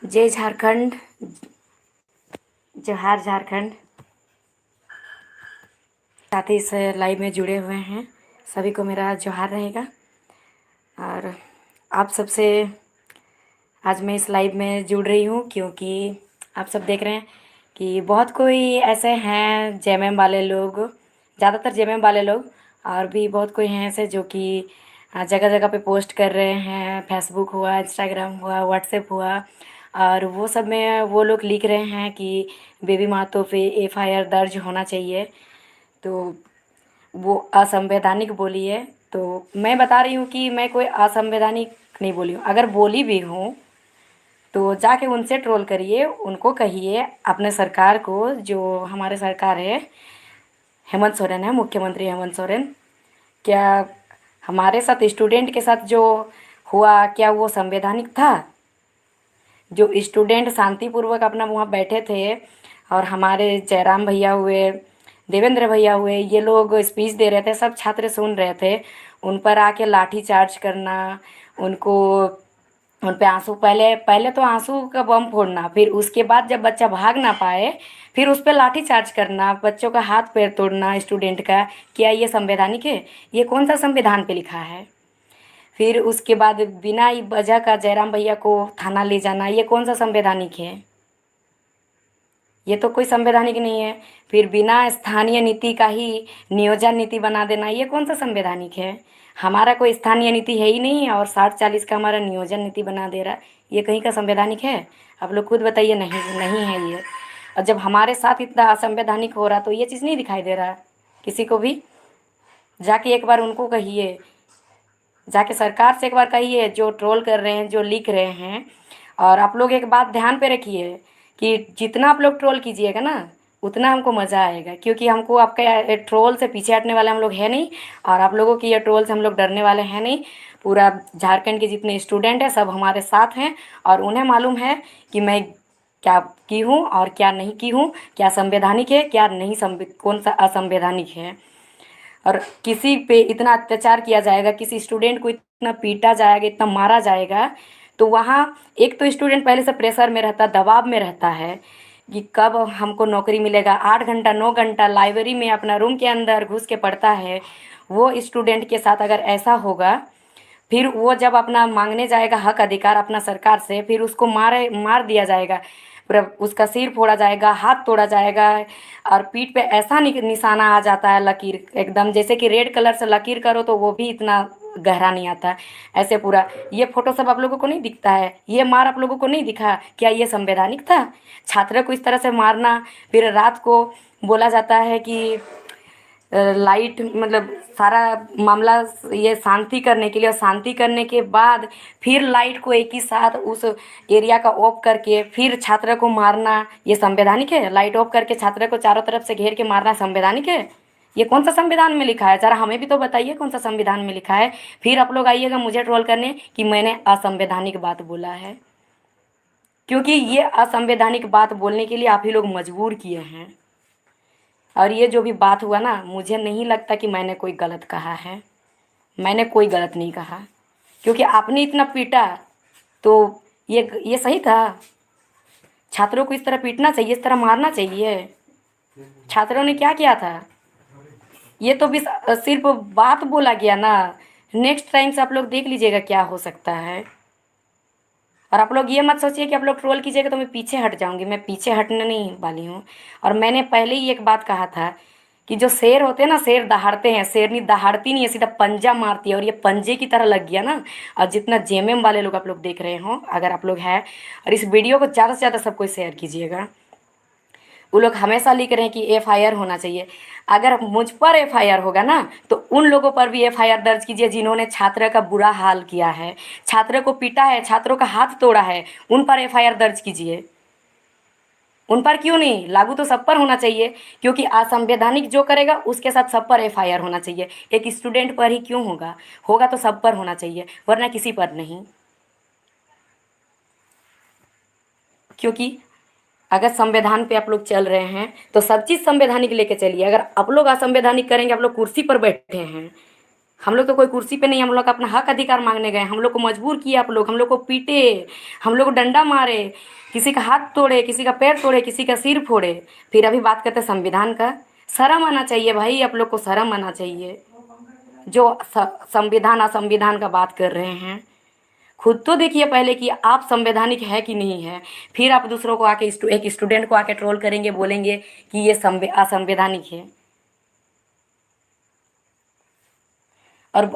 जय झारखंड। जोहार झारखंड। साथ ही इस लाइव में जुड़े हुए हैं सभी को मेरा जोहार रहेगा। और आप सबसे आज मैं इस लाइव में जुड़ रही हूँ क्योंकि आप सब देख रहे हैं कि बहुत कोई ऐसे हैं जेएमएम वाले लोग, ज़्यादातर जेएमएम वाले लोग, और भी बहुत कोई हैं ऐसे जो कि जगह जगह पे पोस्ट कर रहे हैं। फेसबुक हुआ, इंस्टाग्राम हुआ, व्हाट्सएप हुआ, और वो सब में वो लोग लिख रहे हैं कि बेबी मातो पे एफआईआर दर्ज होना चाहिए। तो वो असंवैधानिक बोली है। तो मैं बता रही हूँ कि मैं कोई असंवैधानिक नहीं बोली हूँ। अगर बोली भी हूँ तो जाके उनसे ट्रोल करिए, उनको कहिए, अपने सरकार को, जो हमारे सरकार है, हेमंत सोरेन है, मुख्यमंत्री हेमंत सोरेन, क्या हमारे साथ स्टूडेंट के साथ जो हुआ क्या वो संवैधानिक था? जो स्टूडेंट शांतिपूर्वक अपना वहाँ बैठे थे और हमारे जयराम भैया हुए, देवेंद्र भैया हुए, ये लोग स्पीच दे रहे थे, सब छात्र सुन रहे थे, उन पर आके लाठी चार्ज करना, उनको उन पे आंसू, पहले पहले तो आंसू का बम फोड़ना, फिर उसके बाद जब बच्चा भाग ना पाए फिर उस पर लाठी चार्ज करना, बच्चों का हाथ पैर तोड़ना स्टूडेंट का। क्या ये संवैधानिक है? ये कौन सा संविधान पे लिखा है? फिर उसके बाद बिना वजह का जयराम भैया को थाना ले जाना, ये कौन सा संवैधानिक है? ये तो कोई संवैधानिक नहीं है। फिर बिना स्थानीय नीति का ही नियोजन नीति बना देना, ये कौन सा संवैधानिक है? हमारा कोई स्थानीय नीति है ही नहीं और 60-40 का हमारा नियोजन नीति बना दे रहा है, ये कहीं का संवैधानिक है? आप लोग खुद बताइए। नहीं, नहीं है ये। और जब हमारे साथ इतना असंवैधानिक हो रहा तो ये चीज़ नहीं दिखाई दे रहा किसी को भी? जाके एक बार उनको कहिए, जाके सरकार से एक बार कहिए, जो ट्रोल कर रहे हैं, जो लिख रहे हैं। और आप लोग एक बात ध्यान पे रखिए कि जितना आप लोग ट्रोल कीजिएगा ना उतना हमको मज़ा आएगा, क्योंकि हमको आपके ट्रोल से पीछे हटने वाले हम लोग हैं नहीं, और आप लोगों की ये ट्रोल से हम लोग डरने वाले हैं नहीं। पूरा झारखंड के जितने स्टूडेंट हैं सब हमारे साथ हैं, और उन्हें मालूम है कि मैं क्या की हूँ और क्या नहीं की हूँ, क्या संवैधानिक है, क्या नहीं, कौन सा असंवैधानिक है। और किसी पे इतना अत्याचार किया जाएगा, किसी स्टूडेंट को इतना पीटा जाएगा, इतना मारा जाएगा, तो वहाँ एक तो स्टूडेंट पहले से प्रेशर में रहता, दबाव में रहता है कि कब हमको नौकरी मिलेगा। 8 घंटा 9 घंटा लाइब्रेरी में अपना रूम के अंदर घुस के पढ़ता है। वो स्टूडेंट के साथ अगर ऐसा होगा, फिर वो जब अपना मांगने जाएगा हक अधिकार अपना सरकार से, फिर उसको मार दिया जाएगा, पूरा उसका सिर फोड़ा जाएगा, हाथ तोड़ा जाएगा, और पीठ पे ऐसा निशाना आ जाता है, लकीर एकदम जैसे कि रेड कलर से लकीर करो तो वो भी इतना गहरा नहीं आता है, ऐसे पूरा। ये फोटो सब आप लोगों को नहीं दिखता है? ये मार आप लोगों को नहीं दिखा? क्या ये संवैधानिक था? छात्र को इस तरह से मारना। फिर रात को बोला जाता है कि लाइट, मतलब सारा मामला ये शांति करने के लिए, और शांति करने के बाद फिर लाइट को एक ही साथ उस एरिया का ऑफ करके फिर छात्र को मारना, ये संवैधानिक है? लाइट ऑफ करके छात्र को चारों तरफ से घेर के मारना संवैधानिक है? ये कौन सा संविधान में लिखा है? जरा हमें भी तो बताइए कौन सा संविधान में लिखा है। फिर आप लोग आइएगा मुझे ट्रोल करने कि मैंने असंवैधानिक बात बोला है, क्योंकि ये असंवैधानिक बात बोलने के लिए आप ही लोग मजबूर किए हैं। और ये जो भी बात हुआ ना, मुझे नहीं लगता कि मैंने कोई गलत कहा है। मैंने कोई गलत नहीं कहा, क्योंकि आपने इतना पीटा तो ये सही था? छात्रों को इस तरह पीटना चाहिए, इस तरह मारना चाहिए? छात्रों ने क्या किया था? ये तो भी सिर्फ बात बोला गया ना। नेक्स्ट टाइम से आप लोग देख लीजिएगा क्या हो सकता है। और आप लोग ये मत सोचिए कि आप लोग ट्रोल कीजिएगा तो मैं पीछे हट जाऊंगी, मैं पीछे हटने नहीं वाली हूँ। और मैंने पहले ही एक बात कहा था कि जो शेर होते हैं ना, शेर दहाड़ते हैं, शेरनी दहाड़ती नहीं है, सीधा पंजा मारती है, और ये पंजे की तरह लग गया ना। और जितना जेएमएम वाले लोग आप लोग देख रहे हो, अगर आप लोग हैं, और इस वीडियो को ज़्यादा से ज़्यादा सबको शेयर कीजिएगा। वो लोग हमेशा लिख रहे हैं कि एफआईआर होना चाहिए। अगर मुझ पर एफआईआर होगा ना तो उन लोगों पर भी एफआईआर दर्ज कीजिए जिन्होंने छात्र का बुरा हाल किया है, छात्र को पीटा है, छात्रों का हाथ तोड़ा है, उन पर एफआईआर दर्ज कीजिए। उन पर क्यों नहीं? लागू तो सब पर होना चाहिए, क्योंकि असंवैधानिक जो करेगा उसके साथ सब पर एफआईआर होना चाहिए। एक स्टूडेंट पर ही क्यों होगा? होगा तो सब पर होना चाहिए, वरना किसी पर नहीं। क्योंकि अगर संविधान पे आप लोग चल रहे हैं तो सब चीज़ संवैधानिक लेके चलिए। अगर आप लोग असंवैधानिक करेंगे, आप लोग कुर्सी पर बैठे हैं, हम लोग तो कोई कुर्सी पे नहीं, हम लोग अपना हक अधिकार मांगने गए। हम लोग को मजबूर किया आप लोग, हम लोग को पीटे, हम लोग को डंडा मारे, किसी का हाथ तोड़े, किसी का पैर तोड़े, किसी का सिर फोड़े। फिर अभी बात करते हैं संविधान का। शर्म आना चाहिए भाई, आप लोग को शर्म आना चाहिए जो संविधान असंविधान का बात कर रहे हैं। खुद तो देखिए पहले कि आप संवैधानिक है कि नहीं है, फिर आप दूसरों को आके एक स्टूडेंट को आके ट्रोल करेंगे, बोलेंगे कि ये असंवैधानिक है। और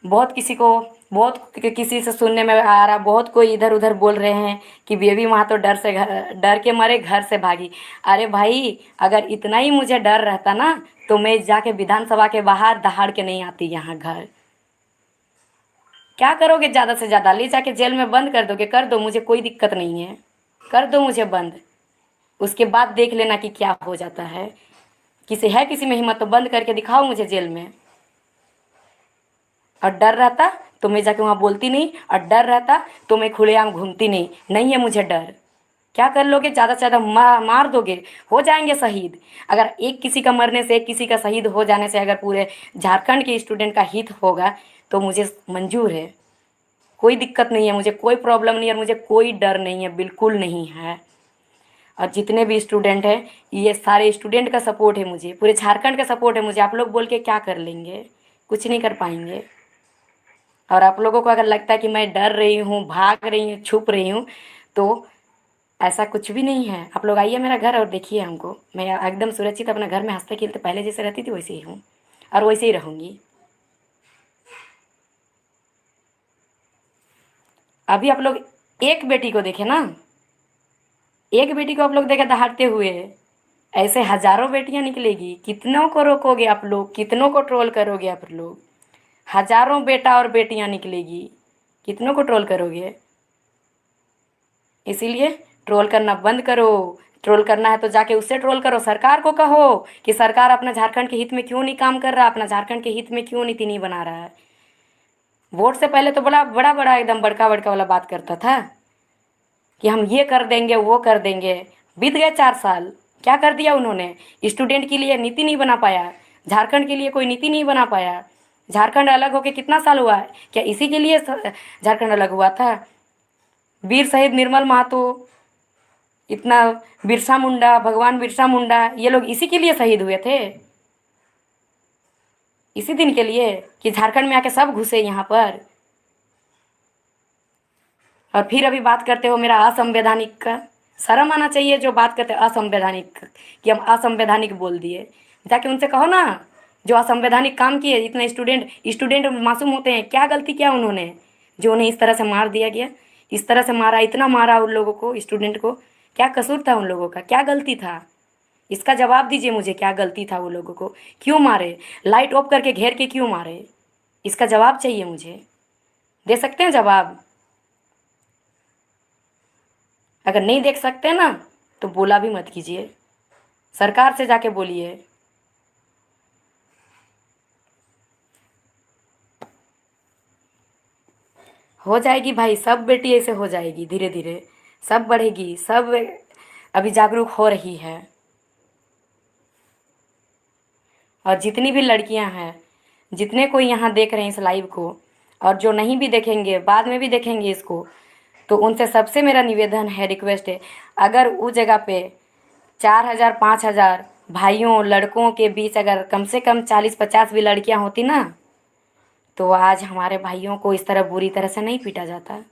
बहुत किसी को, बहुत किसी से सुनने में आ रहा, बहुत कोई इधर उधर बोल रहे हैं कि बेबी वहाँ तो डर के मारे घर से भागी। अरे भाई, अगर इतना ही मुझे डर रहता ना तो मैं जाके विधानसभा के बाहर दहाड़ के नहीं आती यहाँ घर। क्या करोगे, ज़्यादा से ज़्यादा ले जाके जेल में बंद कर दोगे, कर दो, मुझे कोई दिक्कत नहीं है, कर दो मुझे बंद। उसके बाद देख लेना कि क्या हो जाता है। किसी में हिम्मत तो बंद करके दिखाओ मुझे जेल में। और डर रहता तो मैं जाके वहाँ बोलती नहीं, और डर रहता तो मैं खुलेआम घूमती नहीं। नहीं है मुझे डर। क्या कर लोगे, ज़्यादा से ज़्यादा मार दोगे, हो जाएंगे शहीद। अगर एक किसी का मरने से, एक किसी का शहीद हो जाने से अगर पूरे झारखंड के स्टूडेंट का हित होगा तो मुझे मंजूर है, कोई दिक्कत नहीं है, मुझे कोई प्रॉब्लम नहीं है, और मुझे कोई डर नहीं है, बिल्कुल नहीं है। और जितने भी स्टूडेंट हैं, ये सारे स्टूडेंट का सपोर्ट है मुझे, पूरे झारखंड का सपोर्ट है मुझे। आप लोग बोल के क्या कर लेंगे, कुछ नहीं कर पाएंगे। और आप लोगों को अगर लगता है कि मैं डर रही हूँ, भाग रही हूँ, छुप रही हूँ, तो ऐसा कुछ भी नहीं है। आप लोग आइए मेरा घर और देखिए हमको, मैं एकदम सुरक्षित अपने घर में हंसते खेलते पहले जैसे रहती थी वैसे ही हूँ, और वैसे ही रहूँगी। अभी आप लोग एक बेटी को देखे ना, एक बेटी को आप लोग देखे दहाड़ते हुए, ऐसे हजारों बेटियां निकलेगी। कितनों को रोकोगे आप लोग, कितनों को ट्रोल करोगे आप लोग। हजारों बेटा और बेटियां निकलेगी, कितनों को ट्रोल करोगे। इसीलिए ट्रोल करना बंद करो। ट्रोल करना है तो जाके उससे ट्रोल करो, सरकार को कहो कि सरकार अपना झारखंड के हित में क्यों नहीं काम कर रहा, अपना झारखंड के हित में क्यों नीति नहीं बना रहा है। वोट से पहले तो बड़ा बड़ा बड़ा एकदम बड़का बड़का वाला बात करता था कि हम ये कर देंगे, वो कर देंगे। बीत गए 4 साल, क्या कर दिया उन्होंने। स्टूडेंट के लिए नीति नहीं बना पाया, झारखंड के लिए कोई नीति नहीं बना पाया। झारखंड अलग होके कितना साल हुआ है, क्या इसी के लिए झारखंड अलग हुआ था। वीर शहीद निर्मल महतो, इतना बिरसा मुंडा, भगवान बिरसा मुंडा, ये लोग इसी के लिए शहीद हुए थे, इसी दिन के लिए कि झारखंड में आके सब घुसे यहाँ पर। और फिर अभी बात करते हो मेरा असंवैधानिक का। शर्म आना चाहिए जो बात करते असंवैधानिक, कि हम असंवैधानिक बोल दिए। जाके उनसे कहो ना जो असंवैधानिक काम किए। इतना स्टूडेंट स्टूडेंट मासूम होते हैं, क्या गलती किया उन्होंने जो उन्हें इस तरह से मार दिया गया, इस तरह से मारा, इतना मारा उन लोगों को, स्टूडेंट को। क्या कसूर था उन लोगों का, क्या गलती था, इसका जवाब दीजिए मुझे। क्या गलती था वो लोगों को, क्यों मारे, लाइट ऑफ करके घेर के क्यों मारे, इसका जवाब चाहिए मुझे। दे सकते हैं जवाब। अगर नहीं देख सकते ना तो बोला भी मत कीजिए, सरकार से जाके बोलिए। हो जाएगी भाई, सब बेटी ऐसे हो जाएगी, धीरे धीरे सब बढ़ेगी, सब अभी जागरूक हो रही है। और जितनी भी लड़कियां हैं, जितने कोई यहाँ देख रहे हैं इस लाइव को, और जो नहीं भी देखेंगे बाद में भी देखेंगे इसको, तो उनसे सबसे मेरा निवेदन है, रिक्वेस्ट है, अगर उस जगह पे 4,000 5,000 भाइयों लड़कों के बीच अगर कम से कम 40-50 भी लड़कियां होती ना, तो आज हमारे भाइयों को इस तरह बुरी तरह से नहीं पीटा जाता।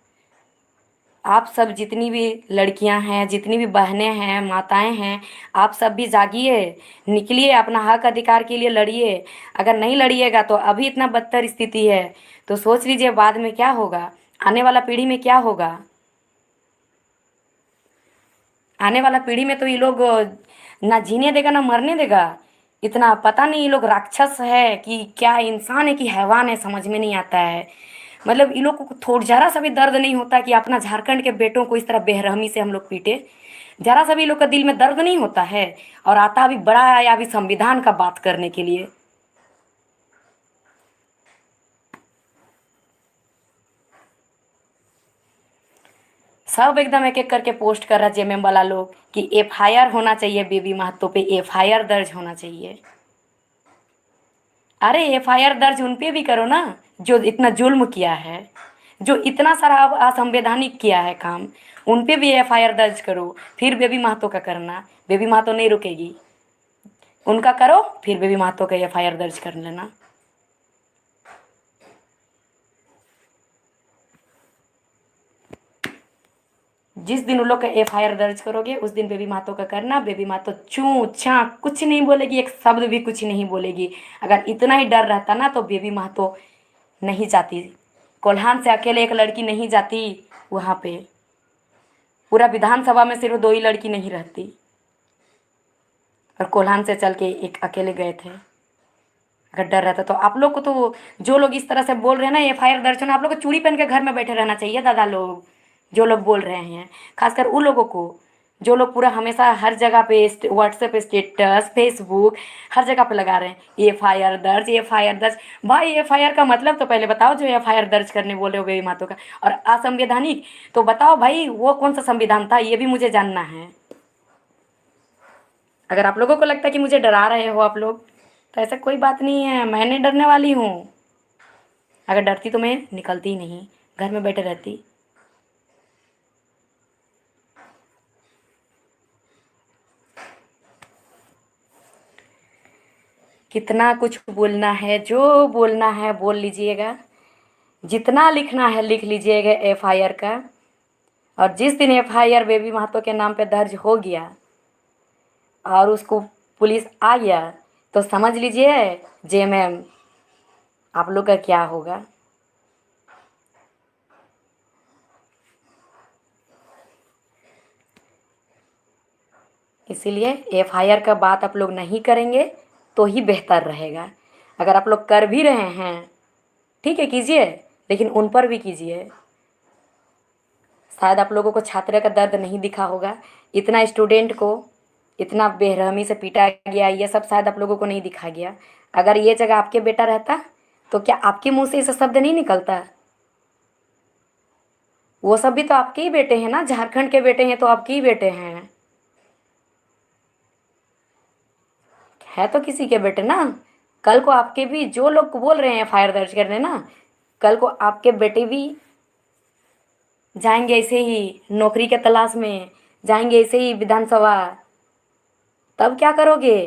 आप सब जितनी भी लड़कियां हैं, जितनी भी बहनें हैं, माताएं हैं, आप सब भी जागिए, निकलिए, अपना हक अधिकार के लिए लड़िए। अगर नहीं लड़िएगा तो अभी इतना बदतर स्थिति है, तो सोच लीजिए बाद में क्या होगा, आने वाला पीढ़ी में क्या होगा। आने वाला पीढ़ी में तो ये लोग ना जीने देगा ना मरने देगा। इतना पता नहीं ये लोग राक्षस है कि क्या, इंसान है कि हैवान है, समझ में नहीं आता है। मतलब ये लोग को थोड़ा जरा सा भी दर्द नहीं होता कि अपना झारखंड के बेटों को इस तरह बेरहमी से हम लोग पीटे। जरा सा भी लोग का दिल में दर्द नहीं होता है। और आता अभी बड़ा आया अभी संविधान का बात करने के लिए। सब एकदम एक एक करके पोस्ट कर रहा है जेएमएम वाला लोग कि एफआईआर होना चाहिए, बेबी महतो पे एफआईआर दर्ज होना चाहिए। अरे एफआईआर दर्ज उन पे भी करो ना, जो इतना जुल्म किया है, जो इतना सारा असंवैधानिक किया है काम, उन पे भी एफआईआर दर्ज करो। फिर बेबी महतो का करना, बेबी महतो नहीं रुकेगी, उनका करो, फिर बेबी महतो का एफआईआर दर्ज कर लेना। जिस दिन उन लोग का एफआईआर दर्ज करोगे उस दिन बेबी महतो का करना। बेबी महतो चूँ छाँ कुछ नहीं बोलेगी, एक शब्द भी कुछ नहीं बोलेगी। अगर इतना ही डर रहता ना तो बेबी महतो नहीं जाती, कोल्हान से अकेले एक लड़की नहीं जाती वहाँ पे, पूरा विधानसभा में सिर्फ 2 ही लड़की नहीं रहती, और कोल्हान से चल के एक अकेले गए थे। अगर डर रहता तो आप लोग को तो, जो लोग इस तरह से बोल रहे हैं ना एफआईआर दर्ज होना, आप लोग को चूड़ी पहन के घर में बैठे रहना चाहिए दादा लोग। जो लोग बोल रहे हैं, खासकर उन लोगों को जो लोग पूरा हमेशा हर जगह पे व्हाट्सएप स्टेटस फेसबुक हर जगह पे लगा रहे हैं एफआईआर दर्ज एफआईआर दर्ज। भाई एफआईआर का मतलब तो पहले बताओ, जो एफआईआर दर्ज करने बोले हो बेबी महतो का। और असंवैधानिक तो बताओ भाई, वो कौन सा संविधान था, ये भी मुझे जानना है। अगर आप लोगों को लगता है कि मुझे डरा रहे हो आप लोग, तो ऐसा कोई बात नहीं है, मैं नहीं डरने वाली हूँ। अगर डरती तो मैं निकलती ही नहीं, घर में बैठे रहती। कितना कुछ बोलना है, जो बोलना है बोल लीजिएगा, जितना लिखना है लिख लीजिएगा एफआईआर का। और जिस दिन एफआईआर बेबी महतो के नाम पे दर्ज हो गया और उसको पुलिस आ गया, तो समझ लीजिए जे मैम आप लोग का क्या होगा। इसीलिए एफआईआर का बात आप लोग नहीं करेंगे तो ही बेहतर रहेगा। अगर आप लोग कर भी रहे हैं, ठीक है कीजिए, लेकिन उन पर भी कीजिए। शायद आप लोगों को छात्र का दर्द नहीं दिखा होगा, इतना स्टूडेंट को इतना बेरहमी से पीटा गया, ये सब शायद आप लोगों को नहीं दिखा गया। अगर ये जगह आपके बेटा रहता तो क्या आपके मुंह से ऐसा शब्द नहीं निकलता? वो सब भी तो आपके ही बेटे हैं ना, झारखंड के बेटे हैं तो आपके ही बेटे हैं, है तो किसी के बेटे ना। कल को आपके भी, जो लोग बोल रहे हैं फायर दर्ज करने ना, कल को आपके बेटे भी जाएंगे ऐसे ही नौकरी के तलाश में, जाएंगे ऐसे ही विधानसभा, तब क्या करोगे?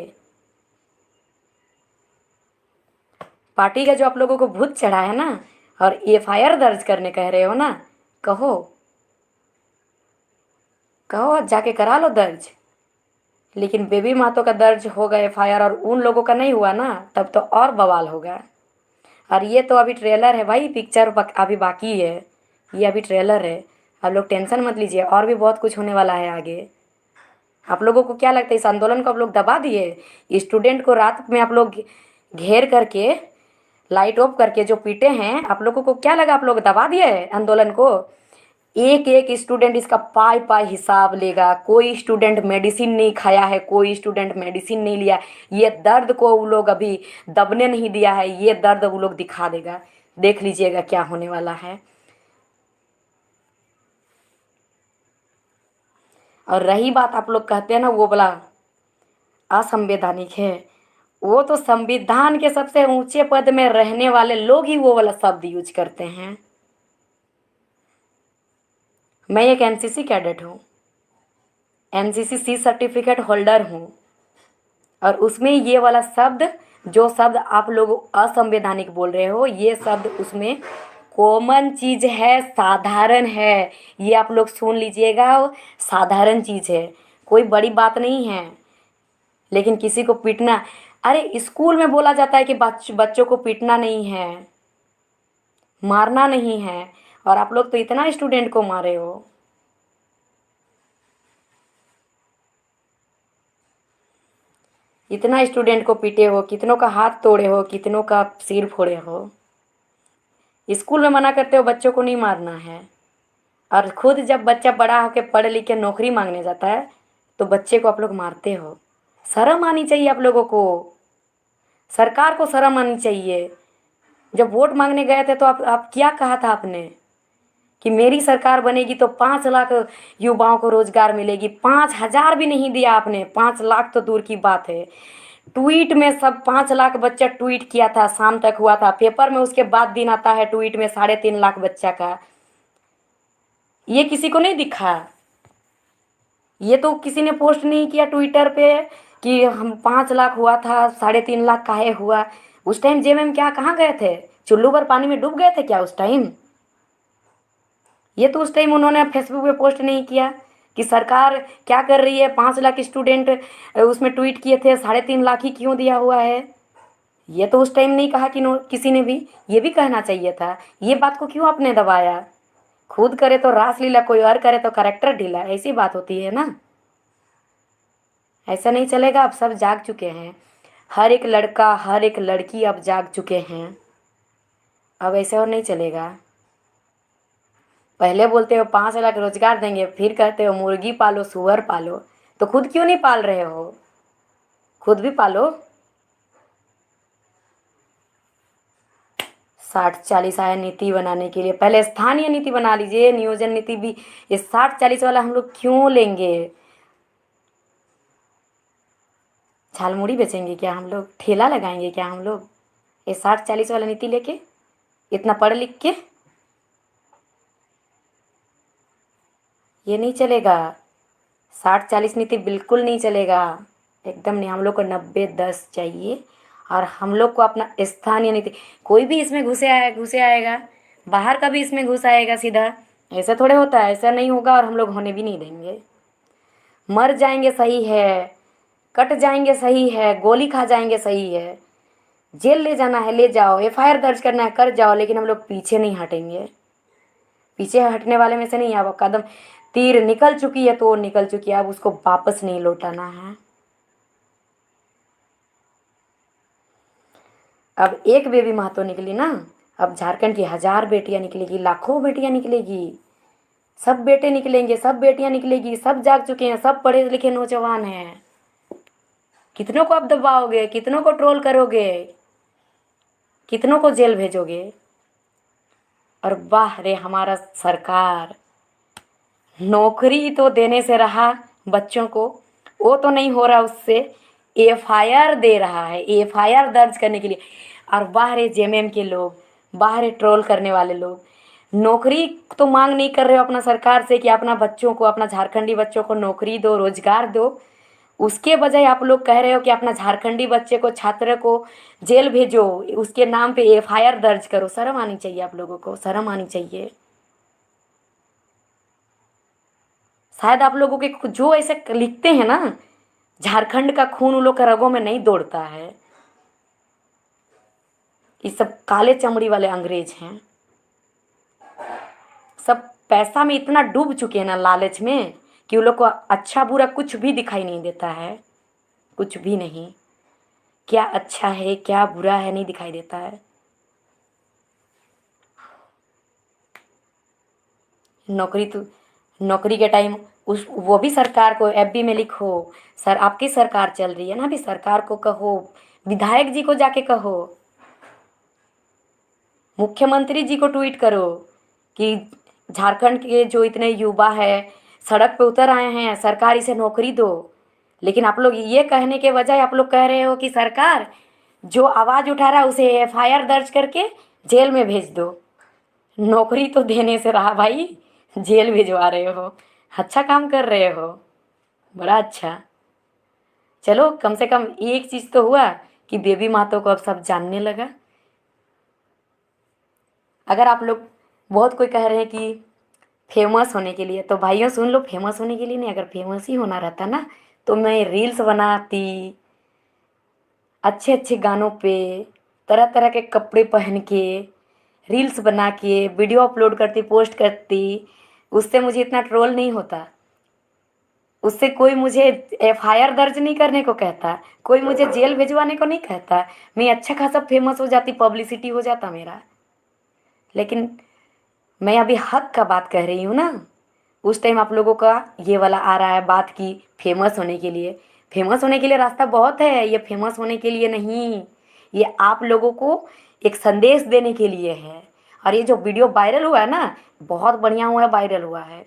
पार्टी का जो आप लोगों को भूत चढ़ा है ना, और एफआईआर दर्ज करने कह रहे हो ना, कहो कहो जाके करा लो दर्ज। लेकिन बेबी महतो का दर्ज होगा एफआईआर और उन लोगों का नहीं हुआ ना, तब तो और बवाल होगा। और ये तो अभी ट्रेलर है भाई, पिक्चर अभी बाकी है, ये अभी ट्रेलर है। आप लोग टेंशन मत लीजिए, और भी बहुत कुछ होने वाला है आगे। आप लोगों को क्या लगता है इस आंदोलन को आप लोग दबा दिए? स्टूडेंट को रात में आप लोग घेर करके लाइट ऑफ करके जो पीटे हैं, आप लोगों को क्या लगा आप लोग दबा दिए आंदोलन को? एक एक स्टूडेंट इसका पाई पाई हिसाब लेगा। कोई स्टूडेंट मेडिसिन नहीं खाया है, कोई स्टूडेंट मेडिसिन नहीं लिया, ये दर्द को वो लोग अभी दबने नहीं दिया है, ये दर्द वो लोग दिखा देगा। देख लीजिएगा क्या होने वाला है। और रही बात आप लोग कहते हैं ना वो बोला असंवैधानिक है, वो तो संविधान के सबसे ऊंचे पद में रहने वाले लोग ही वो वाला शब्द यूज करते हैं। मैं एक एनसीसी कैडेट हूँ, एनसीसी सी सर्टिफिकेट होल्डर हूँ, और उसमें ये वाला शब्द, जो शब्द आप लोग असंवैधानिक बोल रहे हो, ये शब्द उसमें कॉमन चीज है, साधारण है। ये आप लोग सुन लीजिएगा, साधारण चीज है, कोई बड़ी बात नहीं है। लेकिन किसी को पीटना, अरे स्कूल में बोला जाता है कि बच्चों को पीटना नहीं है, मारना नहीं है, और आप लोग तो इतना स्टूडेंट को मारे हो। इतना स्टूडेंट को पीटे हो, कितनों का हाथ तोड़े हो, कितनों का सिर फोड़े हो। स्कूल में मना करते हो बच्चों को नहीं मारना है, और खुद जब बच्चा बड़ा होकर पढ़ लिख के नौकरी मांगने जाता है तो बच्चे को आप लोग मारते हो। शर्म आनी चाहिए आप लोगों को, सरकार को शर्म आनी चाहिए। जब वोट मांगने गए थे तो आप क्या कहा था आपने कि मेरी सरकार बनेगी तो 5 लाख युवाओं को रोजगार मिलेगी। 5,000 भी नहीं दिया आपने, 5 लाख तो दूर की बात है। ट्वीट में सब 5 लाख बच्चा ट्वीट किया था, शाम तक हुआ था पेपर में, उसके बाद दिन आता है ट्वीट में 3.5 लाख बच्चा का। ये किसी को नहीं दिखा? ये तो किसी ने पोस्ट नहीं किया ट्विटर पे कि हम 5 लाख हुआ था, 3.5 लाख काहे हुआ? उस टाइम जेएमएम क्या कहाँ गए थे? चुल्लू भर पानी में डूब गए थे क्या उस टाइम? ये तो उस टाइम उन्होंने फेसबुक पे पोस्ट नहीं किया कि सरकार क्या कर रही है, 5 लाख स्टूडेंट उसमें ट्वीट किए थे, 3.5 लाख ही क्यों दिया हुआ है? ये तो उस टाइम नहीं कहा कि किसी ने भी। ये भी कहना चाहिए था। ये बात को क्यों आपने दबाया? खुद करे तो रासलीला, कोई और करे तो करेक्टर ढीला, ऐसी बात होती है ना। ऐसा नहीं चलेगा। अब सब जाग चुके हैं, हर एक लड़का हर एक लड़की अब जाग चुके हैं। अब ऐसे और नहीं चलेगा। पहले बोलते हो 5 लाख रोजगार देंगे, फिर कहते हो मुर्गी पालो सुअर पालो। तो खुद क्यों नहीं पाल रहे हो? खुद भी पालो। 60-40 आया नीति बनाने के लिए, पहले स्थानीय नीति बना लीजिए, नियोजन नीति भी। ये 60-40 वाला हम लोग क्यों लेंगे? झालमुड़ी बेचेंगे क्या हम लोग? ठेला लगाएंगे क्या हम लोग ये 60-40 वाला नीति लेके, इतना पढ़ लिख के? ये नहीं चलेगा। 60-40 नीति बिल्कुल नहीं चलेगा, एकदम नहीं। हम लोग को 90-10 चाहिए। और हम लोग को अपना स्थानीय नीति। कोई भी इसमें घुसे आएगा, बाहर का भी इसमें घुस आएगा सीधा। ऐसा थोड़े होता है, ऐसा नहीं होगा और हम लोग होने भी नहीं देंगे। मर जाएंगे सही है, कट जाएंगे सही है, गोली खा जाएंगे सही है, जेल ले जाना है ले जाओ, एफआईआर दर्ज करना है कर जाओ, लेकिन हम लोग पीछे नहीं हटेंगे। पीछे हटने वाले में से नहीं। अब कदम, तीर निकल चुकी है तो निकल चुकी है, अब उसको वापस नहीं लौटाना है। अब एक बेबी महतो निकली ना, अब झारखंड की 1000 बेटियां निकलेगी, लाखों बेटियां निकलेगी, सब बेटे निकलेंगे, सब बेटियां निकलेगी। सब जाग चुके हैं, सब पढ़े लिखे नौजवान हैं। कितनों को आप दबाओगे, कितनों को ट्रोल करोगे, कितनों को जेल भेजोगे? और वाह रे हमारा सरकार, नौकरी तो देने से रहा बच्चों को, वो तो नहीं हो रहा उससे, एफआईआर दे रहा है, एफआईआर दर्ज करने के लिए। और बाहर जेएमएम के लोग, बाहर ट्रोल करने वाले लोग, नौकरी तो मांग नहीं कर रहे हो अपना सरकार से कि अपना बच्चों को, अपना झारखंडी बच्चों को नौकरी दो, रोजगार दो। उसके बजाय आप लोग कह रहे हो कि अपना झारखंडी बच्चे को, छात्र को जेल भेजो, उसके नाम पे एफआईआर दर्ज करो। शर्म आनी चाहिए आप लोगों को, शर्म आनी चाहिए। शायद आप लोगों के जो ऐसे लिखते हैं ना, झारखंड का खून उन लोग के रगों में नहीं दौड़ता है। ये सब काले चमड़ी वाले अंग्रेज हैं। सब पैसा में इतना डूब चुके हैं ना, लालच में, कि उन लोग को अच्छा बुरा कुछ भी दिखाई नहीं देता है। कुछ भी नहीं, क्या अच्छा है क्या बुरा है नहीं दिखाई देता है। नौकरी तो, नौकरी के टाइम उस वो भी सरकार को एफबी में लिखो, सर आपकी सरकार चल रही है ना, अभी सरकार को कहो, विधायक जी को जाके कहो, मुख्यमंत्री जी को ट्वीट करो कि झारखंड के जो इतने युवा है सड़क पे उतर आए हैं, सरकार इसे नौकरी दो। लेकिन आप लोग ये कहने के बजाय आप लोग कह रहे हो कि सरकार जो आवाज़ उठा रहा है उसे एफआईआर दर्ज करके जेल में भेज दो। नौकरी तो देने से रहा भाई, जेल भिजवा रहे हो। अच्छा काम कर रहे हो, बड़ा अच्छा। चलो कम से कम एक चीज़ तो हुआ कि बेबी माता को अब सब जानने लगा। अगर आप लोग, बहुत कोई कह रहे हैं कि फेमस होने के लिए, तो भाइयों सुन लो, फेमस होने के लिए नहीं, अगर फेमस ही होना रहता ना तो मैं रील्स बनाती, अच्छे अच्छे गानों पे, तरह तरह के कपड़े पहन के रील्स बना के वीडियो अपलोड करती, पोस्ट करती। उससे मुझे इतना ट्रोल नहीं होता, उससे कोई मुझे एफआईआर दर्ज नहीं करने को कहता, कोई मुझे जेल भिजवाने को नहीं कहता। मैं अच्छा खासा फेमस हो जाती, पब्लिसिटी हो जाता मेरा। लेकिन मैं अभी हक का बात कह रही हूँ ना। उस टाइम आप लोगों का ये वाला आ रहा है बात की फेमस होने के लिए। फेमस होने के लिए रास्ता बहुत है, ये फेमस होने के लिए नहीं, ये आप लोगों को एक संदेश देने के लिए है। और ये जो वीडियो वायरल हुआ है ना, बहुत बढ़िया हुआ है, वायरल हुआ है,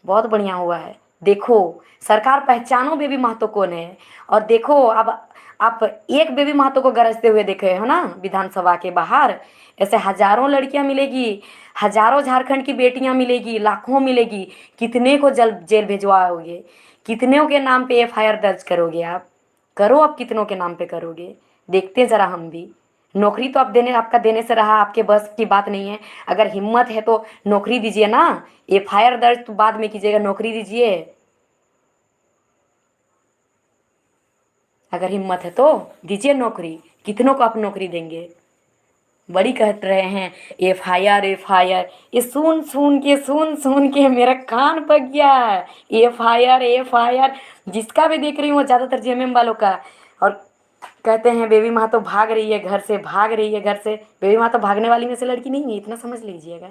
बहुत बढ़िया हुआ है। देखो, सरकार पहचानो बेबी महतो कौन है। और देखो, अब आप एक बेबी महतो को गरजते हुए देखे हो ना विधानसभा के बाहर। ऐसे हजारों लड़कियां मिलेगी, हजारों झारखंड की बेटियां मिलेगी, लाखों मिलेगी। कितने को जल जेल भिजवाओगे, कितनों के नाम पे एफआईआर दर्ज करोगे आप? करो, आप कितनों के नाम पे करोगे? देखते हैं जरा हम भी। नौकरी तो आप देने, आपका देने से रहा, आपके बस की बात नहीं है। अगर हिम्मत है तो नौकरी दीजिए ना। एफआईआर दर्ज तो बाद में कीजिएगा, नौकरी दीजिए अगर हिम्मत है तो। दीजिए नौकरी, कितनों को आप नौकरी देंगे? बड़ी कह रहे हैं एफआईआर एफआईआर। ये सुन सुन के मेरा कान पक गया है। एफआईआर एफआईआर, जिसका भी देख रही हूँ वो ज़्यादातर जेएमएम वालों का। और कहते हैं बेबी माँ तो भाग रही है घर से, भाग रही है घर से। बेबी माँ तो भागने वाली में से लड़की नहीं है, इतना समझ लीजिएगा।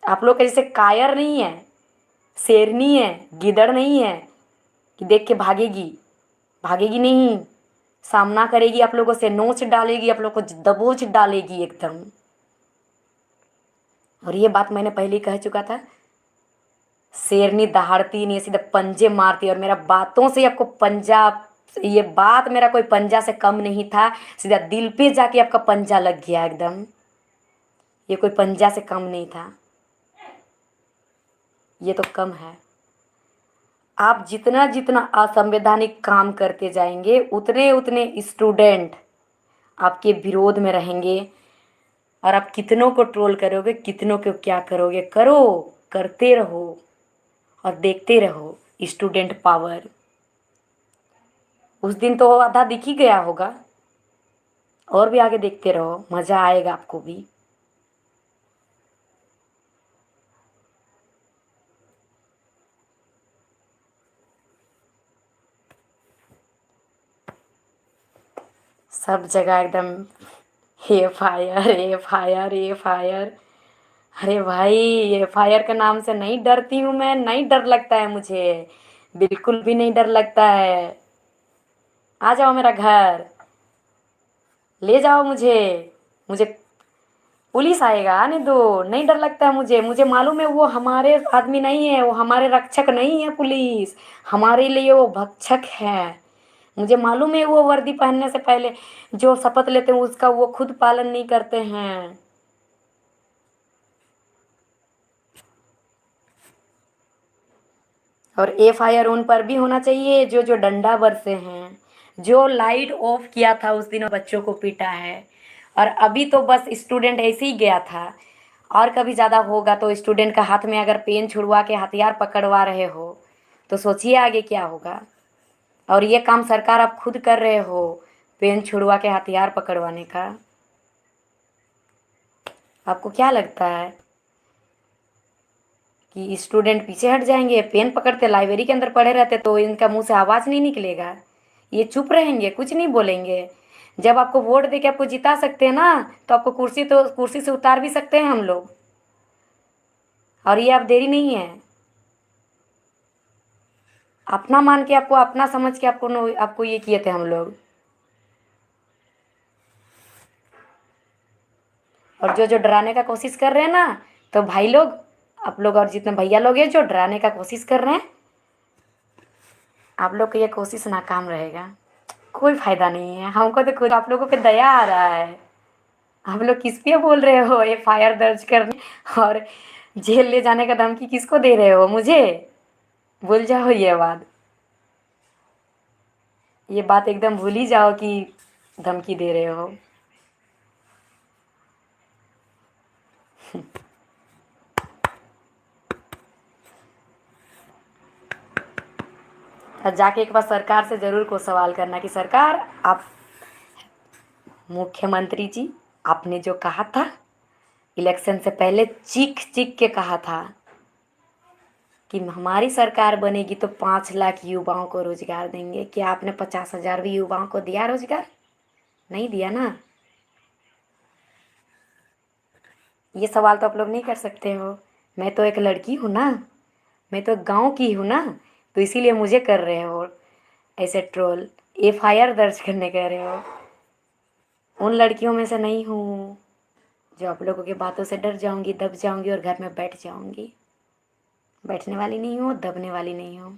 आप लोग जैसे कायर नहीं है, शेरनी है, गिदड़ नहीं है कि देख के भागेगी। भागेगी नहीं, सामना करेगी, आप लोगों से नोच डालेगी, आप लोग को दबोच डालेगी एकदम। और ये बात मैंने पहले ही कह चुका था, शेरनी दहाड़ती नहीं, सीधे पंजे मारती। और मेरा बातों से आपको पंजा, ये बात मेरा कोई पंजा से कम नहीं था, सीधा दिल पे जाके आपका पंजा लग गया एकदम। ये कोई पंजा से कम नहीं था, ये तो कम है। आप जितना जितना असंवैधानिक काम करते जाएंगे, उतने उतने स्टूडेंट आपके विरोध में रहेंगे। और आप कितनों को ट्रोल करोगे, कितनों को क्या करोगे? करो, करते रहो और देखते रहो स्टूडेंट पावर। उस दिन तो आधा दिख ही गया होगा, और भी आगे देखते रहो, मज़ा आएगा आपको भी। सब जगह एकदम एफआईआर एफआईआर एफआईआर। अरे भाई, एफआईआर के नाम से नहीं डरती हूँ मैं, नहीं डर लगता है मुझे, बिल्कुल भी नहीं डर लगता है। आ जाओ मेरा घर, ले जाओ मुझे। मुझे पुलिस आएगा, आने दो, नहीं डर लगता है मुझे। मुझे मालूम है वो हमारे आदमी नहीं है, वो हमारे रक्षक नहीं है पुलिस, हमारे लिए वो भक्षक है। मुझे मालूम है वो वर्दी पहनने से पहले जो शपथ लेते हैं उसका वो खुद पालन नहीं करते हैं। और एफआईआर उन पर भी होना चाहिए जो जो डंडा बरसे हैं, जो लाइट ऑफ किया था उस दिन और बच्चों को पीटा है। और अभी तो बस स्टूडेंट ऐसे ही गया था, और कभी ज़्यादा होगा तो स्टूडेंट का हाथ में अगर पेन छुड़वा के हथियार पकड़वा रहे हो तो सोचिए आगे क्या होगा। और ये काम सरकार आप खुद कर रहे हो, पेन छुड़वा के हथियार पकड़वाने का। आपको क्या लगता है कि स्टूडेंट पीछे हट जाएंगे? पेन पकड़ते लाइब्रेरी के अंदर पढ़े रहते तो इनका मुंह से आवाज़ नहीं निकलेगा, ये चुप रहेंगे, कुछ नहीं बोलेंगे। जब आपको वोट दे के आपको जिता सकते हैं ना, तो आपको कुर्सी से उतार भी सकते हैं हम लोग। और ये आप देरी नहीं है, अपना मान के, आपको अपना समझ के आपको ये किए थे हम लोग। और जो जो डराने का कोशिश कर रहे हैं ना, तो भाई लोग, आप लोग और जितने भैया लोग हैं जो डराने का कोशिश कर रहे हैं, आप लोग की ये कोशिश नाकाम रहेगा। कोई फायदा नहीं है, हमको तो खुद आप लोगों पे दया आ रहा है। आप लोग किस पे बोल रहे हो एफआईआर दर्ज करने और जेल ले जाने का धमकी किसको दे रहे हो? मुझे भूल जाओ ये बात एकदम भूल ही जाओ कि धमकी दे रहे हो। और जाके एक बार सरकार से ज़रूर को सवाल करना कि सरकार, आप, मुख्यमंत्री जी, आपने जो कहा था इलेक्शन से पहले, चीख चीख के कहा था कि हमारी सरकार बनेगी तो 5 लाख युवाओं को रोजगार देंगे। क्या आपने 50,000 भी युवाओं को दिया रोजगार? नहीं दिया ना। ये सवाल तो आप लोग नहीं कर सकते हो। मैं तो एक लड़की हूँ ना, मैं तो गांव की हूँ ना, तो इसीलिए मुझे कर रहे हो ऐसे ट्रोल, एफआईआर दर्ज करने कह रहे हो। उन लड़कियों में से नहीं हूँ जो आप लोगों की बातों से डर जाऊंगी, दब जाऊंगी और घर में बैठ जाऊंगी। बैठने वाली नहीं हो, दबने वाली नहीं हो।